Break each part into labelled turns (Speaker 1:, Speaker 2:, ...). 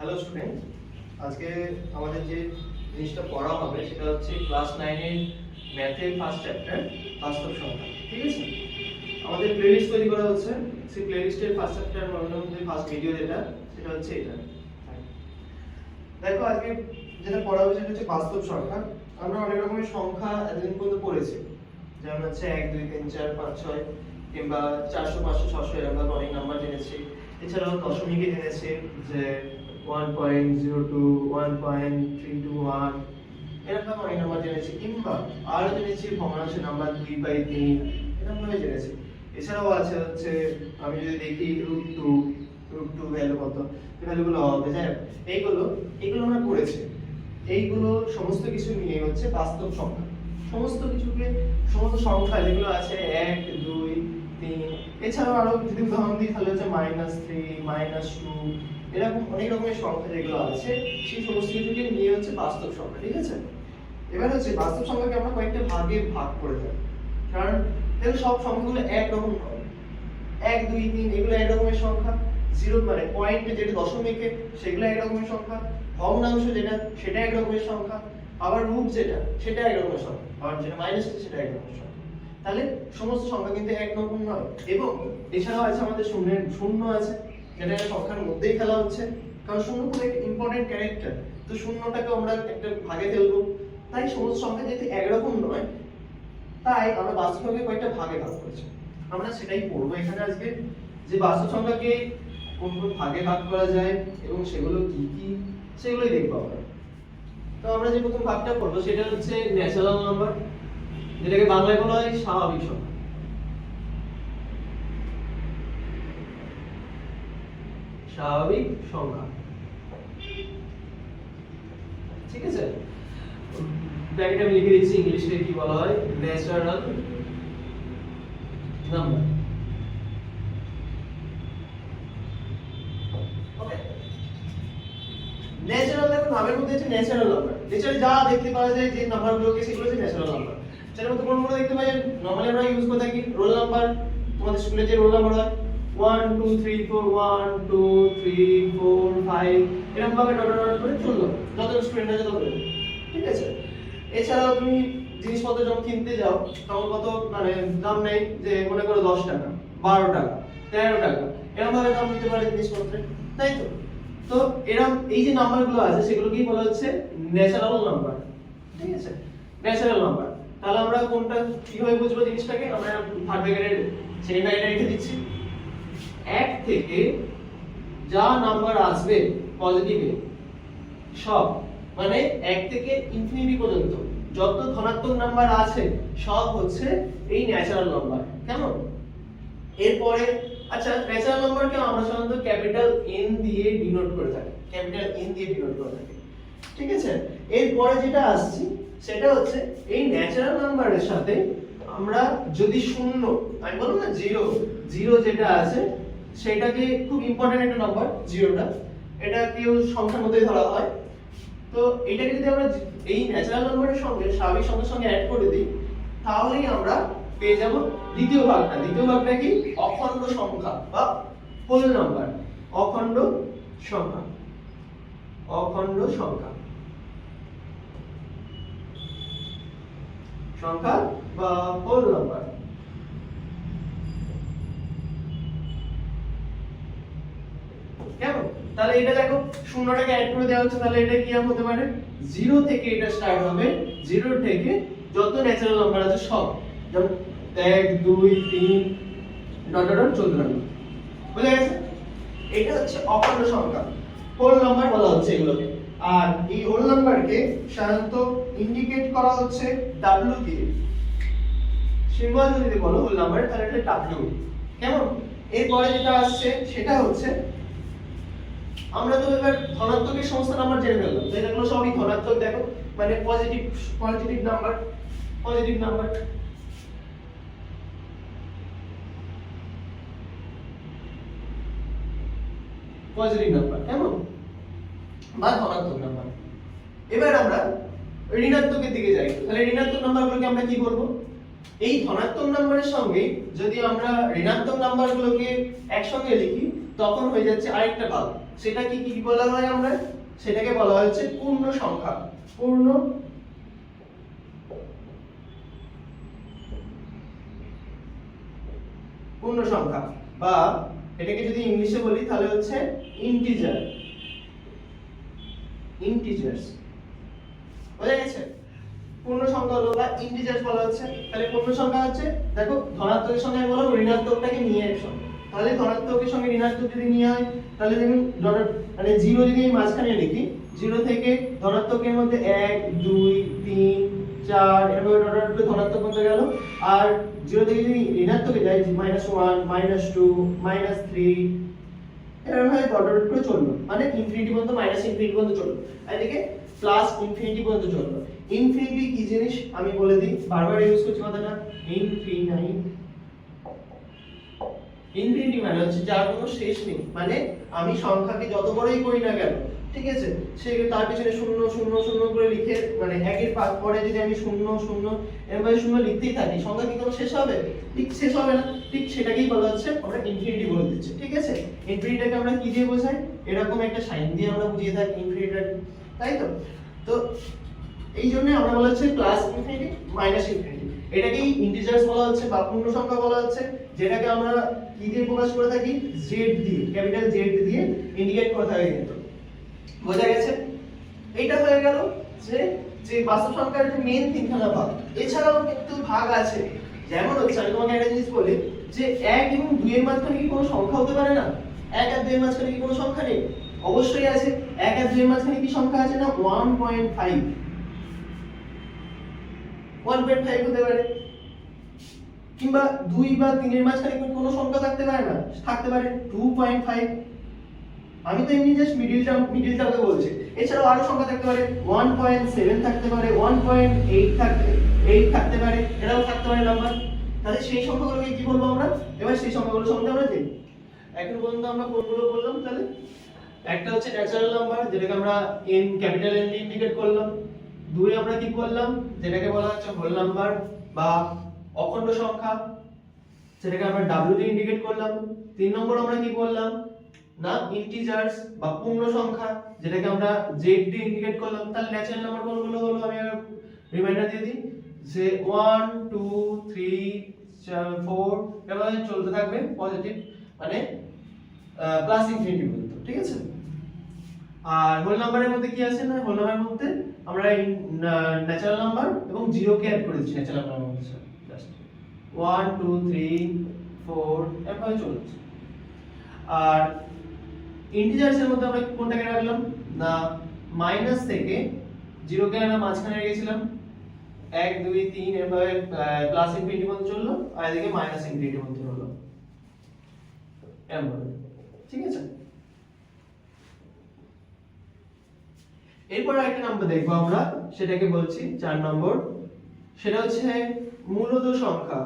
Speaker 1: Hello student, আজকে আমাদের যে জিনিসটা পড়া হবে সেটা হচ্ছে ক্লাস 9 এর ম্যাথের ফার্স্ট চ্যাপ্টার বাস্তব সংখ্যা। ঠিক আছে, আমাদের প্লেলিস্ট তৈরি করা হচ্ছে। সেই প্লেলিস্টের ফার্স্ট চ্যাপ্টার মধ্যে ফার্স্ট ভিডিও যেটা সেটা হচ্ছে এটা। দেখো, আজকে যেটা পড়া হবে সেটা হচ্ছে বাস্তব সংখ্যা। আমরা অনেক রকমের সংখ্যা এতদিন পর্যন্ত পড়েছি, যেমন হচ্ছে 1 2 3 4 5 6 কিংবা 400 500 600 এরকম অনেক নাম্বার জেনেছি। এছাড়াও দশমিকে জেনেছি যে 1.02 1.321 এরকম অনেক নাম্বার জেনেছি, কিংবা আরো জেনেছি ভগ্নাংশ নাম্বার 2/3 এরকম ভাবে জেনেছি। এছাড়াও আছে হচ্ছে আমি যদি দেখি √2 ভ্যালু কত, এই ভ্যালুগুলো হবে যায়, এইগুলো আমরা পড়েছি। এইগুলো সমস্ত কিছু নিয়ে হচ্ছে বাস্তব সংখ্যা। সমস্ত সংখ্যা যেগুলো আছে 1 2 3, এছাড়াও আরো যদি উদাহরণ দিই তাহলে হচ্ছে -3 -2 এরকম অনেক রকমের সংখ্যা যেগুলো আছে সেই সমস্ত কিছুকে নিয়ে হচ্ছে বাস্তব সংখ্যা। ঠিক আছে, এবার হচ্ছে বাস্তব সংখ্যাকে আমরা কয়েকটা ভাগে ভাগ করে দেব, কারণ দেখো সব সংখ্যাগুলো একরকম নয়। 1 2 3 এগুলো এক রকমের সংখ্যা, জিরো মানে পয়েন্ট যেটা দশমিকে সেগুলো এক রকমের সংখ্যা, ভগ্নাংশ যেটা সেটা এক রকমের সংখ্যা, আবার রূপ যেটা সেটা এক রকমের সংখ্যা, আবার যেটা মাইনাস সেটা এক রকমের সংখ্যা। তাহলে সমস্ত সংখ্যা কিন্তু এক রকম নয়। এবং এছাড়াও আছে আমাদের শূন্য আছে, যেটা সংখ্যার মধ্যেই খেলা হচ্ছে, কারণ শূন্য খুব একটা ইম্পর্টেন্ট ক্যারেক্টার। তো শূন্যটাকে আমরা একটা ভাগে ফেলবো। তাই সমস্ত সংখ্যা যেহেতু একরকম নয়, তাই আমরা বাস্তব সংখ্যাকে কয়েকটা ভাগে ভাগ করেছি। আমরা সেটাই পড়বো এখানে আজকে, যে বাস্তব সংখ্যাকে কোন কোন ভাগে ভাগ করা যায় এবং সেগুলো কি কি সেগুলোই দেখবো আমরা। তো আমরা যে প্রথম ভাগটা পড়বো সেটা হচ্ছে ন্যাচারাল নাম্বার, যেটাকে বাংলায় বলা হয় স্বাভাবিক সংখ্যা। স্বাভাবিক সংখ্যা, ঠিক আছে। ব্র্যাকেটে আমি লিখে দিচ্ছি ইংলিশে কি বলা হয়, ন্যাচারাল নাম্বার। ওকে, ন্যাচারাল দেখো নামের মধ্যে আছে ন্যাচারাল নাম্বার। ন্যাচারাল যা দেখতে পাওয়া যায় যে নাম্বারগুলোকে সেগুলো হচ্ছে ন্যাচারাল নাম্বার। সেটার মধ্যে কোনগুলো দেখতে পাই নরমালি আমরা ইউজ করে থাকি, রোল নাম্বার। তোমাদের স্কুলে যে রোল নাম্বার হয় 1 2 3 4 1 2 3 4 5 এরকম ভাবে ডট ডট করে চললো, যত স্টুডেন্ট আছে তত। ঠিক আছে, এছাড়াও তুমি জিনিসপত্র যখন কিনতে যাও তখন কত মানে দাম নেই, যে মনে করো 10 টাকা 12 টাকা 13 টাকা এরকম ভাবে দাম নিতে পারে জিনিসপত্রের, তাই তো। তো এরকম এই যে নাম্বারগুলো আছে সেগুলোকেই বলা হচ্ছে ন্যাচারাল নাম্বার। ঠিক আছে, ন্যাচারাল নাম্বার। তাহলে আমরা কোনটা কিভাবে বুঝবো জিনিসটাকে, আমরা থার্ড ব্র্যাকেটের সেকেন্ড ব্র্যাকেটে রেখে দিচ্ছি। 1 থেকে যা নাম্বার আসবে পজিটিভে সব, মানে 1 থেকে ইনফিনিটি পর্যন্ত যত ধনাত্মক নাম্বার আছে সব হচ্ছে এই ন্যাচারাল নাম্বার। কেমন? এরপরে আচ্ছা, ন্যাচারাল নাম্বারকে আমরা সাধারণত ক্যাপিটাল এন দিয়ে ডিনোট করে থাকি, ক্যাপিটাল এন দিয়ে ডিনোট করে থাকি। ঠিক আছে, এরপরে যেটা আসছে সেটা হচ্ছে এই ন্যাচারাল নাম্বারের সাথে আমরা যদি শূন্য, আমি বলবো না জিরো যেটা আছে সেটাকে খুব ইম্পর্টেন্ট একটা নাম্বার জিরোটা, এটা কেউ সংখ্যার মধ্যে ধরা হয়। তো এটাকে যদি আমরা এই ন্যাচারাল নাম্বারের সঙ্গে স্বাভাবিক সংখ্যার সঙ্গে অ্যাড করে দিই, তাহলেই আমরা পেয়ে যাব দ্বিতীয় ভাগটা। দ্বিতীয় ভাগটা কি? অখণ্ড সংখ্যা বা হোল নাম্বার। অখণ্ড সংখ্যা, অখণ্ড সংখ্যা, সংখ্যা বা হোল নাম্বার। কেমন? তাহলে এটা দেখো শূন্যটাকে অ্যাড করে দেওয়া হচ্ছে, তাহলে এটা কি হতে পারে? 0 থেকে এটা স্টার্ট হবে, 0 থেকে যত ন্যাচারাল নাম্বার আছে সব, যেমন 1 2 3 ডট ডট ডট চলতে থাকবে। বুঝা গেছে? এটা হচ্ছে অখণ্ড সংখ্যা, হোল নাম্বার বলা হচ্ছে এগুলোকে। আর এই হোল নাম্বারকে সাধারণত ইন্ডিকেট করা হচ্ছে w দিয়ে। সিম্বল যদি বলো হোল নাম্বার তাহলে এটা w। কেমন? এরপরে যেটা আসছে সেটা হচ্ছে, আমরা তো এবার ধনাত্মকের সমস্ত নাম্বার জেনে ফেললাম, যেগুলো সবই ধনাত্মক। দেখো মানে positive number, positive number. Positive number কেমন, বা ধনাত্মক নাম্বার। এবার আমরা ঋণাত্মকের দিকে যাই। তাহলে ঋণাত্মক নাম্বারগুলোকে আমরা কি করব? এই ধনাত্মক নাম্বারের সঙ্গে যদি আমরা ঋণাত্মক নাম্বারগুলোকে একসঙ্গে লিখি তখন হয়ে যাচ্ছে আরেকটা ভাগ। সেটা কি কি বলা হয় আমরা? সেটাকে বলা হচ্ছে পূর্ণ সংখ্যা। পূর্ণ পূর্ণ সংখ্যা, বা এটাকে যদি ইংলিশে বলি তাহলে হচ্ছে ইন্টিজার। ইন্টিজার্স বোঝা গেছে? পূর্ণ সংখ্যা হলো বা ইন্টিজার্স বলা হচ্ছে। তাহলে পূর্ণ সংখ্যা হচ্ছে, দেখো ধনাত্মকের সঙ্গে বলো ঋণাত্মকটাকে নিয়ে এসো। তাহলে ধনাত্মকের সঙ্গে ঋণাত্মক যদি নিয়ে হয় তাহলে দেখুন মানে 0 যদি আমি মাঝখানে লিখি, 0 থেকে ধনাত্মকের মধ্যে 1 2 3 4 এভাবে ডট ডট করে ধনাত্মক পর্যন্ত গেল। আর 0 থেকে যদি ঋণাত্মকে যাই -1 -2 -3 এভাবে ডট ডট করে চললো, মানে ইনফিনিটি পর্যন্ত ইনফিনিটি পর্যন্ত চললো। আর এদিকে প্লাস ইনফিনিটি পর্যন্ত চললো। ইনফিনিটি কি জিনিস আমি বলে দিই, বারবার ইউজ করছি কথাটা। ইনফিনিটি মানে হচ্ছে যার কোনো শেষ নেই। মানে আমি সংখ্যাকে যত বড়ই করি না কেন, ঠিক আছে, সে তার পিছনে 0 0 0 করে লিখে, মানে একের পরে যদি আমি 0 0 এভাবে 0 লিখতেই থাকি, সংখ্যা কি কোনো শেষ হবে? ঠিক শেষ হবে না। ঠিক সেটাকেই বলা হচ্ছে আমরা ইনফিনিটি বলে দিচ্ছি, ঠিক আছে। ইনফিনিটিটাকে আমরা কি দিয়ে বোঝাই? এরকম একটা সাইন দিয়ে আমরা বুঝিয়ে থাকি ইনফিনিটিটা, তাই তো। তো এই জন্য আমরা বলা হচ্ছে প্লাস ইনফিনিটি মাইনাস ইনফিনিটি। এটাকেই ইন্টিজার্স বলা হচ্ছে বা পূর্ণ সংখ্যা বলা হচ্ছে, যেটাকে আমরা কি দিয়ে প্রকাশ করে থাকি? জেড দিয়ে, ক্যাপিটাল জেড দিয়ে ইন্ডিকেট করে থাকি। কিন্তু বোঝা গেছে? এইটা হয়ে গেল যে যে বাস্তব সংখ্যার যে মেইন তিনখানা ভাগ। এছাড়াও কিন্তু ভাগ আছে, যেমন হচ্ছে আমি তোমাকে একটা জিনিস বলি যে 1 এবং 2 এর মাঝখানে কি কোনো সংখ্যা হতে পারে না? 1 আর 2 এর মাঝখানে কি কোনো সংখ্যা নেই? অবশ্যই আছে। 1 আর 2 এর মাঝখানে কি সংখ্যা আছে না? 1.5 1.5 হতে পারে। কিংবা 2 বা 3 এর মাঝখানে কোনো সংখ্যা থাকতে পারে না? থাকতে পারে 2.5। আমি তো এমনি জাস্ট মিডিলটাকে বলছি। এছাড়াও আরো সংখ্যা থাকতে পারে, 1.7 থাকতে পারে, 1.8 থাকতে পারে, এটাও থাকতে পারে নাম্বার। তাহলে সেই সংখ্যাগুলোকে কি বলবো আমরা? এবার সেই সংখ্যাগুলো সম্বন্ধে আমরা দেখি। এখন পর্যন্ত আমরা কোনগুলো বললাম? তাহলে একটা হচ্ছে ন্যাচারাল নাম্বার, যেটাকে আমরা n ক্যাপিটাল N দিয়ে ইন্ডিকেট করলাম। 2 আমরা কি করলাম? যেটাকে বলা হচ্ছে হোল নাম্বার বা অখণ্ড সংখ্যা, সেটাকে আমরা w দিয়ে ইন্ডিকেট করলাম। 3 নম্বর আমরা কি করলাম না? ইন্টিজার্স বা পূর্ণ সংখ্যা, যেটাকে আমরা z দিয়ে ইন্ডিকেট করলাম। তাহলে ন্যাচারাল নাম্বার কোনগুলো হলো আমি রিমাইন্ডার দিয়ে দিই যে 1 2 3 4 এভাবে চলতে থাকবে পজিটিভ, মানে প্লাস ইনফিনিটি পর্যন্ত, ঠিক আছে। আর হোল নাম্বারের মধ্যে কি আছে না? হোল নাম্বারের মধ্যে আমরা ন্যাচারাল নাম্বার এবং 0 কে অ্যাড করেছি ন্যাচারাল নাম্বারের মধ্যে, জাস্ট 1 2 3 4 এভাবে চলছে। আর ইন্টিজার্সের মধ্যে আমরা কোনটাকে রাখলাম না? মাইনাস থেকে 0 কে আমরা মাঝখানে রেখেছিলাম, 1 2 3 এভাবে প্লাস ইনফিনিটি পর্যন্ত চললো, আর এদিকে মাইনাস ইনফিনিটি পর্যন্ত হলো, এমন, ঠিক আছে। এরপর একটা নাম্বার দেখবো আমরা, সেটাকে বলছি 4 নম্বর। সেটা হচ্ছে মূলদ সংখ্যা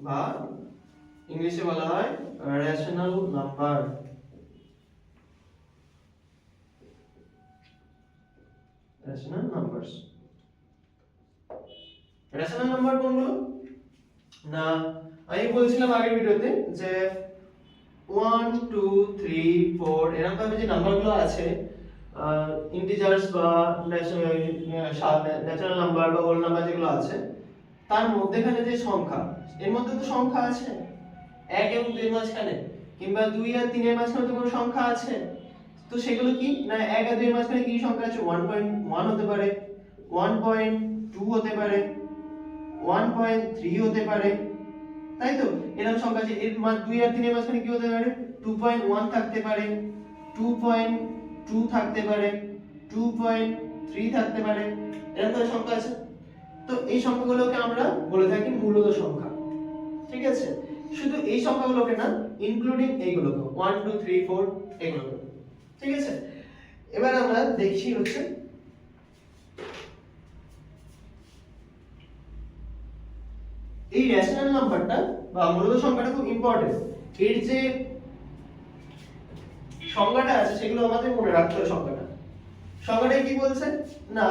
Speaker 1: বা ইংলিশে বলা হয় rational number. Rational numbers. Rational number কোনগুলো না? আমি বলছিলাম আগের ভিডিওতে যে 1 2 3 4 এরকম ভাবে যে নাম্বারগুলো আছে, ইন্টিজার্স বা ন্যাচারাল নাম্বার বা হোল নাম্বার যেগুলো আছে, তার মধ্যেখানে যে সংখ্যা, এর মধ্যে তো সংখ্যা আছে 1 এবং 2 এর মাঝখানে, কিংবা 2 আর 3 এর মাঝখানে তো কোনো সংখ্যা আছে। তো সেগুলো কি না? 1 আর 2 এর মাঝখানে কি সংখ্যা আছে? 1.1 হতে পারে, 1.2 হতে পারে, 1.3 হতে পারে, তাই তো। এরকম সংখ্যা আছে। এর 2 আর 3 এর মাঝখানে কি হতে পারে? 2.1 থাকতে পারে, 2.2 থাকতে পারে, 2.3 থাকতে পারে, এরকম সংখ্যা আছে। তো এই সংখ্যাগুলোকে আমরা বলে থাকি মূলদ সংখ্যা, ঠিক আছে। শুধু এই সংখ্যাগুলোকে না, ইনক্লুডিং এইগুলোকে 1 2 3 4 এগুলোকে, ঠিক আছে। এবার আমরা দেখি হচ্ছে এই রেশনাল নাম্বারটা বা মূলদ সংখ্যাটা খুব ইম্পর্টেন্ট। এর যে সংজ্ঞাটা আছে সেগুলো আমাদের মনে রাখতে হবে। সংজ্ঞাটা কি বলছে না?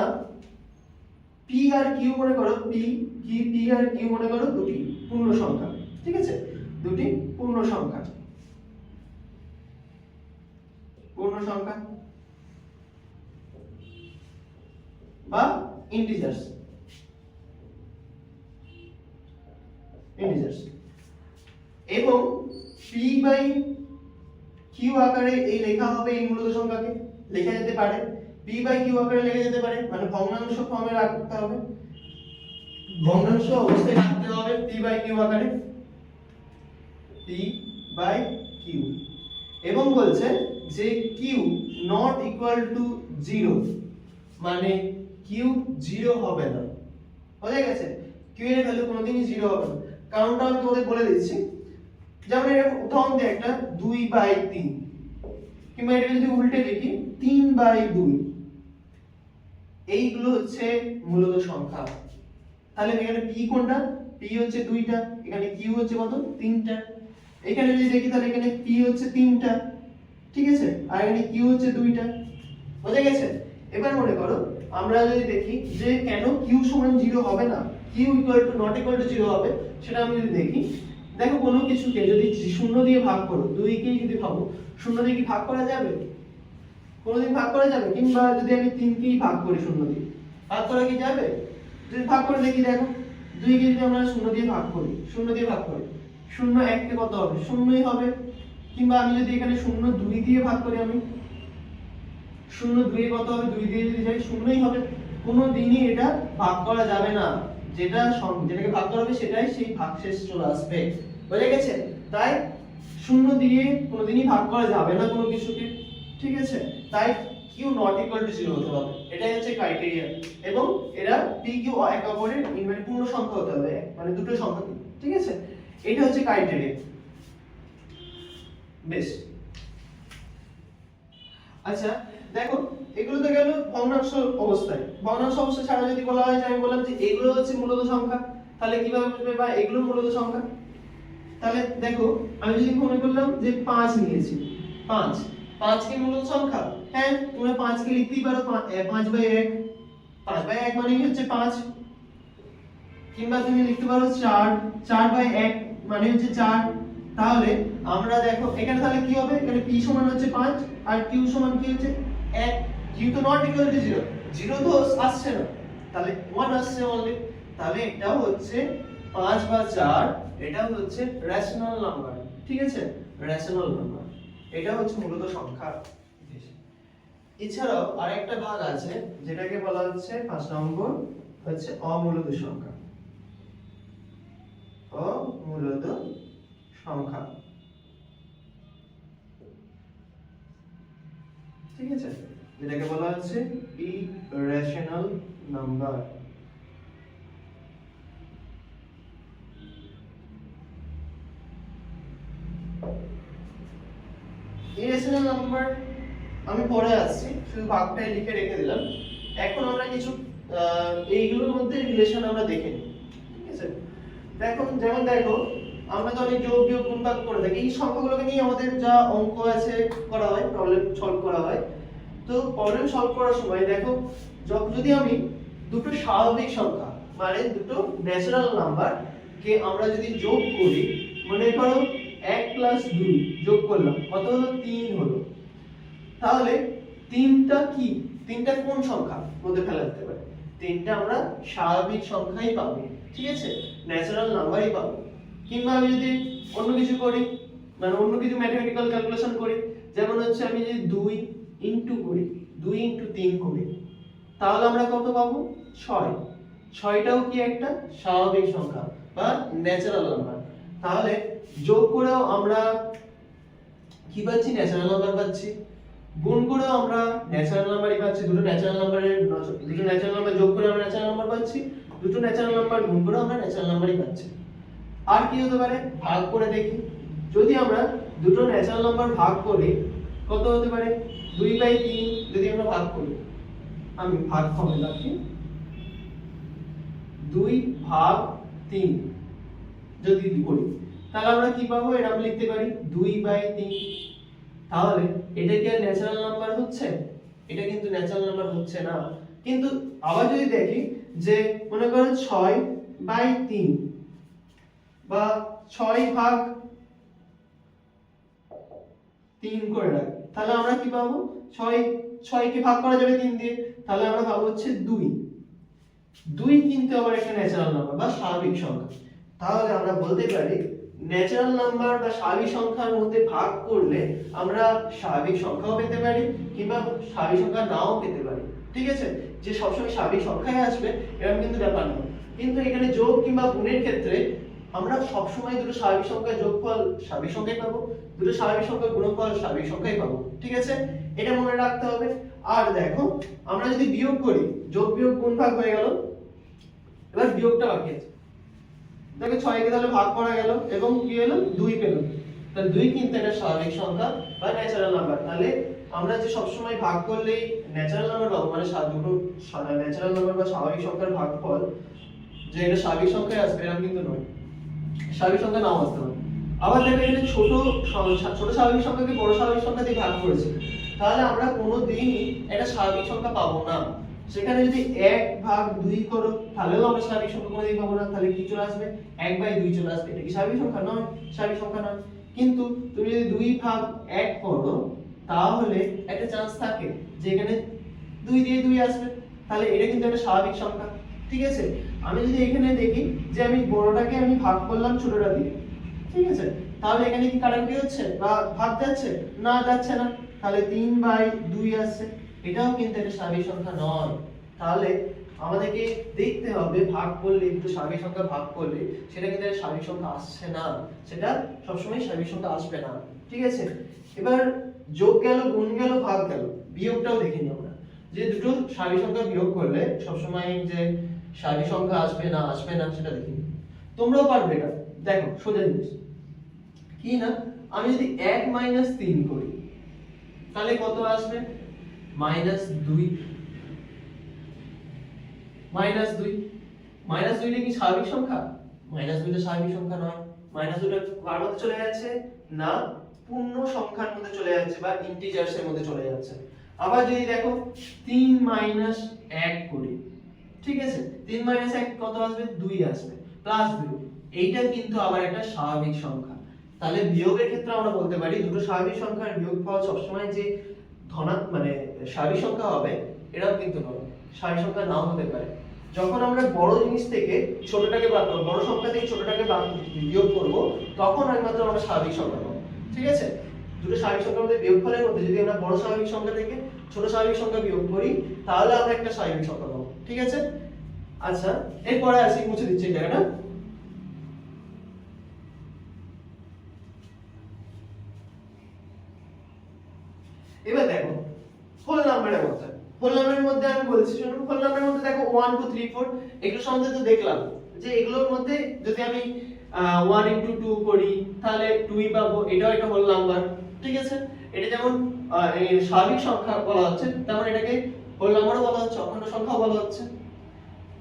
Speaker 1: পি আর কিউ মনে করো, পি আর কিউ মনে করো দুটি পূর্ণ সংখ্যা, ঠিক আছে, দুটি পূর্ণ সংখ্যা, পূর্ণ সংখ্যা বা ইন্টিজার্স, এবং পি বাই কিউ আকারে এই লেখা হবে, এই মূলত সংখ্যাকে লেখা যেতে পারে, পি বাই কিউ আকারে লেখা যেতে পারে, মানে ভগ্নাংশ ফর্মে রাখতে হবে, ভগ্নাংশ অবস্থায় রাখতে হবে পি বাই কিউ আকারে, পি বাই কিউ, এবং বলছে যে কিউ নট ইকুয়াল টু 0, মানে কিউ 0 হবে না, বোঝা গেছে, কিউ এর ভ্যালু কোনোদিনই 0 হবে না। কারণটা আমি তোমাদের বলে দিচ্ছি, যেমন এরকম উদাহরণ দিই একটা 2/3, কিংবা এটা যদি উল্টে লিখি 3/2, এইগুলো হচ্ছে মূলত সংখ্যা। তাহলে এখানে p কোনটা, p হচ্ছে 2টা, এখানে q হচ্ছে কত 3টা, এখানে যদি দেখি তাহলে এখানে p হচ্ছে 3টা, ঠিক আছে, আর এখানে q হচ্ছে 2টা, বোঝা গেছে। এবার মনে করো আমরা যদি দেখি যে কেন q সমান 0 হবে না, q নট ইকুয়াল টু 0 হবে, সেটা আমি যদি দেখি, দেখো কোনো কিছুকে যদি 0 দিয়ে ভাগ করো, 2 কে যদি ভাবো 0 দিয়ে কি ভাগ করা যাবে, কোনোদিন ভাগ করা যাবে? কিংবা যদি আমি 3 কেই ভাগ করি 0 দিয়ে, ভাগ করা কি যাবে? যদি ভাগ করে দেখি, দেখো 2 কে যদি আমরা 0 দিয়ে ভাগ করি, 0 দিয়ে ভাগ করি, 0 1 কে কত হবে, 0ই হবে। কিংবা আমি যদি এখানে 0 2 দিয়ে ভাগ করি, আমি 0 2 এ কত হবে, 2 দিয়ে যদি যাই 0ই হবে। কোনোদিনই এটা ভাগ করা যাবে না, যেটাকে ভাগ করা হবে সেটাই সেই ভাগশেষ চলে আসবে, বুঝে গেছে। তাই 0 দিয়ে কোনোদিনই ভাগ করা যাবে না কোনো কিছুকে, ঠিক আছে। তাই q নট ইকুয়াল টু 0 হতে হবে, এটাই হচ্ছে ক্রাইটেরিয়া। এবং এরা p q এক অপরের মানে পূর্ণ সংখ্যা হতে হবে, মানে দুটো সংখ্যা, ঠিক আছে, এটা হচ্ছে ক্রাইটেরিয়া। বেশ, আচ্ছা দেখো এগুলো তো গেল ভগ্নাংশ অবস্থায়। ভগ্নাংশ অবস্থা ছাড়া যদি বলা হয় যে আমি বললাম যে এগুলো হচ্ছে মূলত সংখ্যা, তাহলে কিভাবে বুঝবে বা এগুলো মূলত সংখ্যা? তাহলে দেখো আমি যদি মনে করলাম যে 5 নিয়েছি, 5 কি মূলত সংখ্যা? হ্যাঁ, তোমরা 5 কে লিখতেই পারো 5/1, 5/1 মানে হচ্ছে 5। কিংবা তুমি লিখতে পারো 4/1 মানে হচ্ছে 4। তাহলে আমরা দেখো এখানে তাহলে কি হবে, এখানে p সমান হচ্ছে 5 আর q সমান কি হচ্ছে 1। q তো নট ইকুয়াল টু 0, 0 তো আসছে না, তাহলে 1 আসছে অনলি। তাহলে এটাও হচ্ছে 5 বা 4, এটা হচ্ছে রেশনাল নাম্বার, ঠিক আছে, রেশনাল নাম্বার, এটা হচ্ছে মূলত সংখ্যা। এছাড়াও আরেকটা ভাগ আছে যেটাকে বলা হচ্ছে 5 নম্বর, হচ্ছে অমূলত সংখ্যা, অমূলত সংখ্যা, ঠিক আছে, যেটাকে বলা হচ্ছে ইরেশনাল নাম্বার। ইরেশনাল নাম্বার আমি পরে আসছি, শুধু ভাগটাই লিখে রেখে দিলাম। এখন আমরা কিছু এইগুলোর মধ্যে রিলেশন আমরা দেখে নিই, ঠিক আছে। দেখো যেমন দেখো আমরা তো অনেক যোগ বিয়োগ গুণ ভাগ করে থাকি, এই সংখ্যাগুলোকে নিয়ে আমাদের যা অঙ্ক আছে করা হয়, প্রবলেম সলভ করা হয়। তো প্রবলেম সলভ করার সময় দেখো যদি আমি দুটো স্বাভাবিক সংখ্যা মানে দুটো ন্যাচারাল নাম্বার কে আমরা যদি যোগ করি, মনে করো 1 + 2 যোগ করলাম, কত হলো 3 হলো। তাহলে 3টা কি, 3টা কোন সংখ্যা মধ্যে ফেলা যেতে পারে? 3টা আমরা স্বাভাবিক সংখ্যাই পাবো, ঠিক আছে, ন্যাচারাল নাম্বারই পাবো। কিংবা আমি যদি অন্য কিছু করি, মানে অন্য কিছু ম্যাথমেটিক্যাল ক্যালকুলেশন করি, যেমন হচ্ছে আমি যদি 2 ইনটু করি, 2 ইনটু 3 করি, তাহলে আমরা কত পাবো? 6। 6টাও কি একটা স্বাভাবিক সংখ্যা বা ন্যাচারাল নাম্বার। তাহলে যোগ করেও আমরা কি পাচ্ছি? ন্যাচারাল নাম্বার পাচ্ছি। গুণ করেও আমরা ন্যাচারাল নাম্বারই পাচ্ছি, দুটো ন্যাচারাল নাম্বার যোগ করে আমরা ন্যাচারাল নাম্বার পাচ্ছি, দুটো ন্যাচারাল নাম্বার গুণ করে আমরা ন্যাচারাল নাম্বারই পাচ্ছি। আর কি হতে পারে? ভাগ করে দেখি, যদি আমরা দুটো ন্যাচারাল নাম্বার ভাগ করি কত হতে পারে? 2/3 যদি আমরা ভাগ করি, আমি ভাগ ফর্মে লিখি 2/3 যদি করি, তাহলে আমরা কি পাবো? এটা আমরা লিখতে পারি 2/3। তাহলে এটা কি আর ন্যাচারাল নাম্বার হচ্ছে? এটা কিন্তু ন্যাচারাল নাম্বার হচ্ছে না। কিন্তু আবার যদি দেখি যে মনে করো 6/3 বা 6/3 করে রাখি, তাহলে আমরা কি পাবো? 6 কে ভাগ করা যাবে 3 দিয়ে, তাহলে আমরা পাবো হচ্ছে 2। 2 কিন্তু আবার একটা ন্যাচারাল নাম্বার বা স্বাভাবিক সংখ্যা। তাহলে আমরা বলতে পারি ন্যাচারাল নাম্বার বা স্বাভাবিক সংখ্যার মধ্যে ভাগ করলে আমরা স্বাভাবিক সংখ্যাও পেতে পারি কিংবা স্বাভাবিক সংখ্যা নাও পেতে পারি। ঠিক আছে, যে সবসময় স্বাভাবিক সংখ্যাই আসবে এরকম কিন্তু ব্যাপার নয়। কিন্তু এখানে যোগ কিংবা গুণের ক্ষেত্রে আমরা সবসময় দুটো স্বাভাবিক সংখ্যার যোগফল স্বাভাবিক সংখ্যাই পাবো, দুটো স্বাভাবিক সংখ্যার গুণফল স্বাভাবিক সংখ্যাই পাবো। ঠিক আছে, এটা মনে রাখতে হবে। আর দেখো আমরা যদি বিয়োগ করি, যোগ বিয়োগ গুণ ভাগ হয়ে গেল, এবার বিয়োগটা বাকি আছে। দেখো 6 কে তাহলে ভাগ করা গেল এবং কি হলো? 2 পেল। তাহলে 2 কিন্তু একটা স্বাভাবিক সংখ্যা বা ন্যাচারাল নাম্বার। তাহলে আমরা যে সব সময় ভাগ করলেই ন্যাচারাল নাম্বার পাবো, মানে দুটো ন্যাচারাল নাম্বার বা স্বাভাবিক সংখ্যার ভাগফল যে এটা স্বাভাবিক সংখ্যায় আসবে এরকম কিন্তু নয়, স্বাভাবিক সংখ্যা নাও আসতে পারে। আবার দেখো এখানে ছোট স্বাভাবিক সংখ্যাকে বড় স্বাভাবিক সংখ্যা দিয়ে ভাগ করেছে, তাহলে আমরা কোনোদিনই একটা স্বাভাবিক সংখ্যা পাবো না। সেখানে যদি 1/2 করো তাহলেও আমরা স্বাভাবিক সংখ্যা কোনোদিন পাবো না। তাহলে কি চলে আসবে? 1/2 চলে আসবে। এটা কি স্বাভাবিক সংখ্যা? নয়, স্বাভাবিক সংখ্যা নয়। কিন্তু তুমি যদি 2/1 করো তাহলে একটা চান্স থাকে যে এখানে 2 দিয়ে 2 আসবে, তাহলে এটা কিন্তু একটা স্বাভাবিক সংখ্যা। ঠিক আছে, আমি যদি এখানে দেখি যে আমি বড়টাকে আমি ভাগ করলাম ছোটটা দিয়ে, ঠিক আছে, তাহলে এখানে কি কাটাকুটি হচ্ছে বা ভাগ যাচ্ছে? না, যাচ্ছে না। তাহলে 3/2 আসছে, এটাও কিন্তু একটা স্বাভাবিক সংখ্যা নয়। তাহলে আমাদেরকে দেখতে হবে ভাগ করলে, একটু স্বাভাবিক সংখ্যা ভাগ করলে সেটা কিন্তু একটা স্বাভাবিক সংখ্যা আসছে না, সেটা সবসময় স্বাভাবিক সংখ্যা আসবে না। ঠিক আছে, এবার যোগ গেল, গুণ গেল, ভাগ গেল, বিয়োগটাও দেখে নিই আমরা যে দুটো স্বাভাবিক সংখ্যা বিয়োগ করলে সবসময় যে স্বাভাবিক সংখ্যা আসবে না সেটা দেখে নিই। তোমরাও পারবে এটা। দেখো সোজা জিনিস কি না, আমি যদি 1 - 3 করি তাহলে কত আসবে? -2। -2 কি স্বাভাবিক সংখ্যা? -2টা স্বাভাবিক সংখ্যা নয়। -2টা কার মধ্যে চলে যাচ্ছে? না, পূর্ণ সংখ্যার মধ্যে চলে যাচ্ছে বা ইন্টিজার্স এর মধ্যে চলে যাচ্ছে। আবার যদি দেখো 3 - 1 করি, ঠিক আছে, 3 - 1 কত আসবে? 2 আসবে, +2। এইটা কিন্তু আবার একটা স্বাভাবিক সংখ্যা। তাহলে বিয়োগের ক্ষেত্রে আমরা বলতে পারি দুটো স্বাভাবিক সংখ্যার বিয়োগফল সবসময় যে মানে স্বাভাবিক সংখ্যা হবে এটাও কিন্তু নয়, স্বাভাবিক সংখ্যা নাও হতে পারে। যখন আমরা বড় জিনিস থেকে ছোটটাকে বাদ করব, বড় সংখ্যা থেকে ছোটটাকে বিয়োগ করব, তখন একমাত্র আমরা স্বাভাবিক সংখ্যা পাবো। ঠিক আছে, দুটো স্বাভাবিক সংখ্যার মধ্যে বিয়োগফলের মধ্যে যদি আমরা বড় স্বাভাবিক সংখ্যা থেকে ছোট স্বাভাবিক সংখ্যা বিয়োগ করি তাহলে আমরা একটা স্বাভাবিক সংখ্যা পাবো। ঠিক আছে, আচ্ছা এরপরে আসি, মুছে দিচ্ছি এই জায়গাটা। এবার দেখো হোল নাম্বারের মধ্যে, আমি বলছি শুনুন, হোল নাম্বারের মধ্যে দেখো 1 2 3 4 এগুলো সম্বন্ধে তো দেখলাম যে এগুলোর মধ্যে যদি আমি 1 * 2 করি তাহলে 2ই পাবো, এটাও একটা হোল নাম্বার। ঠিক আছে, এটা যেমন স্বাভাবিক সংখ্যা বলা হচ্ছে তেমন এটাকে হোল নাম্বারও বলা হচ্ছে, অখণ্ড সংখ্যাও বলা হচ্ছে।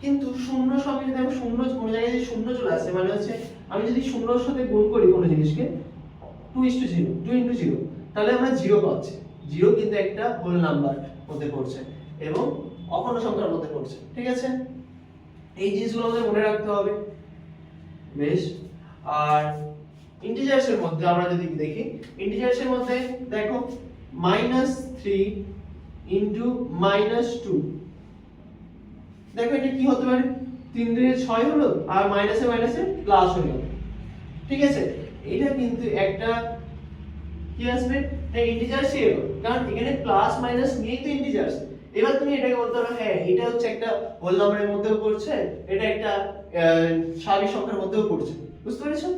Speaker 1: কিন্তু শূন্য সঙ্গে যদি আমি শূন্য কোনো জায়গায় যদি শূন্য চলে আসে, মানে হচ্ছে আমি যদি শূন্যর সাথে গুণ করি কোনো জিনিসকে 2:0 2 * 0, তাহলে আমরা 0 পাচ্ছি। 0 কিন্তু একটা হোল নাম্বার মধ্যে পড়ছে এবং অখণ্ড সংখ্যার মধ্যে পড়ছে। ঠিক আছে, এই জিনিসগুলো আমাদের মনে রাখতে হবে। বেশ, আর ইন্টিজার্স এর মধ্যে আমরা যদি দেখি, ইন্টিজার্স এর মধ্যে দেখো -3 * -2, দেখো এটা কি হতে পারে? 3 × 6 হলো আর মাইনাসে মাইনাসে প্লাস হয়ে গেল। ঠিক আছে, এটা কিন্তু একটা কি আসবে? এই ইন্টিজার্সই এলো, কারণ এখানে প্লাস মাইনাস নিয়েই তো ইন্টিজার্স। এবার তুমি এটাকে বলতে পারো হ্যাঁ এটা হচ্ছে একটা হোল নাম্বারের মধ্যেও পড়ছে, এটা একটা স্বাভাবিক সংখ্যার মধ্যেও পড়ছে। বুঝতে পেরেছো?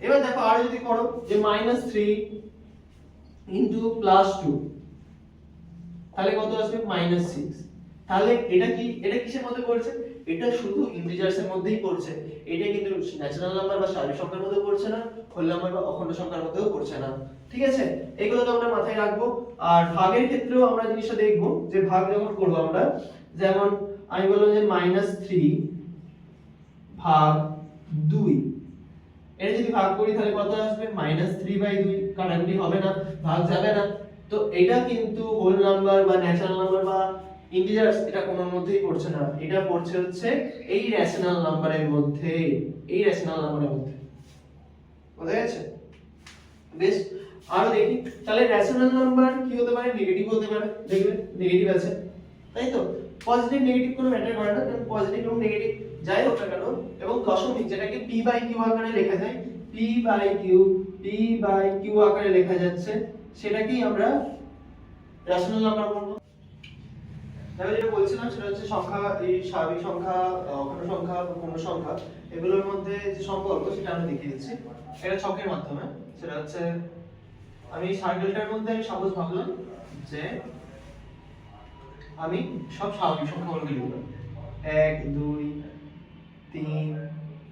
Speaker 1: এবার দেখো আর যদি করো যে -3 * +2, তাহলে কত আসবে? -6। তাহলে এটা কি, এটা কিসের মধ্যে পড়ছে? এটা শুধু ইন্টিজার্স এর মধ্যেই পড়ছে, এটা কিন্তু ন্যাচারাল নাম্বার বা স্বাভাবিক সংখ্যার মধ্যে পড়ছে না, হোল নাম্বার বা অখণ্ড সংখ্যার মধ্যেও পড়ছে না। ঠিক আছে, এগুলো তো আমরা মাথায় রাখবো। আর ভাগের ক্ষেত্রেও আমরা জিনিসটা দেখবো যে ভাগ যখন করব আমরা, যেমন আমি বললাম যে -3/2, এটা যদি ভাগ করি তাহলে কত আসবে? -3/2, কাটাকুটি হবে না, ভাগ যাবে না। তো এটা কিন্তু হোল নাম্বার বা ন্যাচারাল নাম্বার বা ইন্টিজার্স এটা কোনোর মধ্যেই পড়ছে না, এটা পড়ছে হচ্ছে এই রেশনাল নাম্বারের মধ্যে, এই রেশনাল নাম্বারের মধ্যে। বোঝা গেছে? বেশ, আরো দেখি তাহলে রেশনাল নাম্বার কি হতে পারে, নেগেটিভ হতে পারে। দেখবে নেগেটিভ আছে, তাই তো? পজিটিভ নেগেটিভ কোনো ম্যাটার করে না, কারণ পজিটিভ এবং নেগেটিভ যাই হোক না কেন, এবং দশমিক যেটাকে p বাই q আকারে লেখা যায়, p বাই q আকারে লেখা যাচ্ছে, সেটাকেই আমরা রেশনাল নাম্বার বলবো। তাহলে যেটা বলছিলাম সেটা হচ্ছে সংখ্যা, এই স্বাভাবিক সংখ্যা, অখণ্ড সংখ্যা, পূর্ণ সংখ্যা, এগুলোর মধ্যে যে সম্পর্ক সেটা আমি দেখিয়ে দিচ্ছি এটা ছকের মাধ্যমে। সেটা হচ্ছে আমি সার্কেলটার মধ্যে আমি সাপোজ ভাবলাম যে আমি সব স্বাভাবিক সংখ্যাগুলোকে লিখব, 1 2 3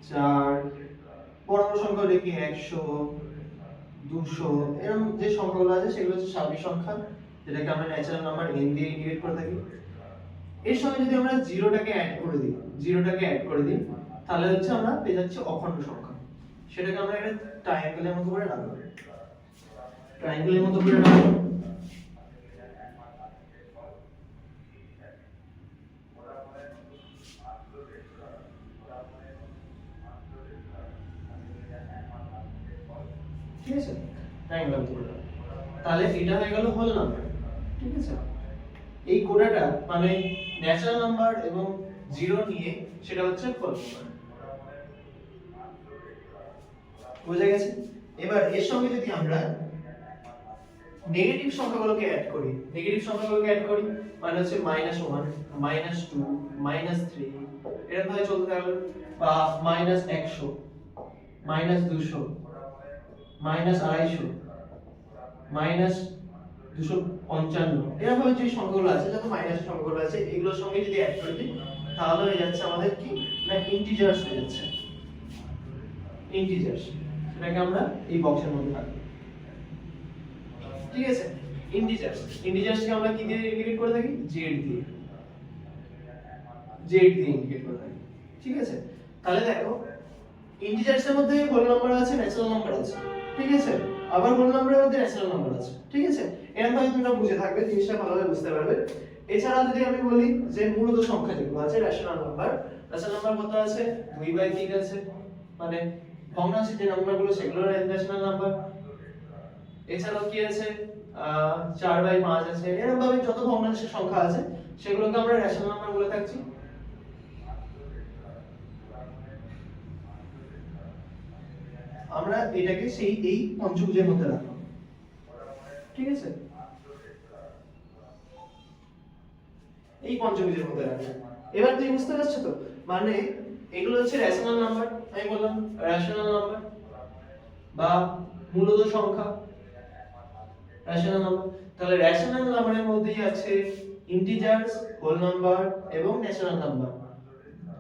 Speaker 1: 4, বড় বড় সংখ্যা লিখি 100 200, এরকম যে সংখ্যাগুলো আছে সেগুলো হচ্ছে স্বাভাবিক সংখ্যা, যেটাকে আমরা ন্যাচারাল নাম্বার n দিয়ে ইন্ডিকেট করে থাকি। এর সঙ্গে যদি আমরা জিরোটাকে অ্যাড করে দিই তাহলে হচ্ছে আমরা পেয়ে যাচ্ছি অখণ্ড সংখ্যা। সেটাকে আমরা একটা ট্রায়াঙ্গেলের মতো করে রাখবো, ট্রায়াঙ্গেলের মতো করে রাখবো। ঠিক আছে, ট্রায়াঙ্গেলের মতো করে রাখবো। তাহলে এটা হয়ে গেল হোল নাম্বার। ঠিক আছে, এই কোডাটা মানে ন্যাচারাল নাম্বার এবং জিরো নিয়ে সেটা হচ্ছে হোল নাম্বার। বুঝা গেছে? এবার এর সঙ্গে যদি আমরা নেগেটিভ সংখ্যাগুলোকে অ্যাড করি, মানে হচ্ছে -1 -2 -3 এরকম ভাবে চলতে থাকবে, বা -100 -200 -250 -255, এরকম ভাবে যে সংখ্যাগুলো আছে, যত মাইনাস সংখ্যাগুলো আছে এগুলোর সঙ্গে যদি অ্যাড করে দিই তাহলে হয়ে যাচ্ছে আমাদের কি না ইন্টিজার্স হয়ে যাচ্ছে, ইন্টিজার্স। সেটাকে আমরা এই বক্সের মধ্যে রাখবো। ঠিক আছে, ইন্টিজার্সকে আমরা কি দিয়ে ইন্ডিকেট করে থাকি, জেড দিয়ে ইন্ডিকেট করে থাকি। ঠিক আছে, তাহলে দেখো ইন্টিজার্সের মধ্যে হোল নাম্বার আছে, ন্যাচারাল নাম্বার আছে। ঠিক আছে, আবার হোল নাম্বারের মধ্যে ন্যাচারাল নাম্বার আছে। ঠিক আছে, এরকম ভাবে তোমরা বুঝে থাকবে, জিনিসটা ভালোভাবে বুঝতে পারবে। এছাড়া যদি আমি বলি যে মূলত সংখ্যা যেগুলো আছে রেশনাল নাম্বার কত আছে, 2/3 আছে, মানে ভগ্নাংশের যে নাম্বারগুলো সেগুলো রেশনাল নাম্বার। এছাড়াও কি আছে, 4/5 আছে, এরকম ভাবে যত ভগ্নাংশের সংখ্যা আছে সেগুলোকে আমরা রেশনাল নাম্বার বলে থাকছি। আমরা এটাকে সেই এই পঞ্চভুজের মধ্যে রাখলাম। ঠিক আছে, এই পঞ্চভুজের মধ্যে রাখলাম। এবার তুই বুঝতে পারছিস তো, মানে এগুলো হচ্ছে রেশনাল নাম্বার, আমি বললাম রেশনাল নাম্বার বা মূলত সংখ্যা, রেশনাল নাম্বার। তাহলে রেশনাল নাম্বারের মধ্যেই আছে ইন্টিজার্স, হোল নাম্বার এবং ন্যাচারাল নাম্বার।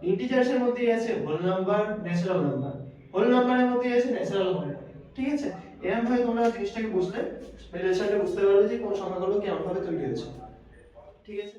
Speaker 1: ইন্টিজার্সের মধ্যেই আছে whole number, natural number. Whole নাম্বারের মধ্যেই আছে ন্যাচারাল নাম্বার। ঠিক আছে, এরকম ভাবে তোমরা জিনিসটাকে বুঝলে রিলেশনটা বুঝতে পারবে যে কোন সংখ্যাগুলো কেমন ভাবে তৈরি হয়েছে। ঠিক আছে।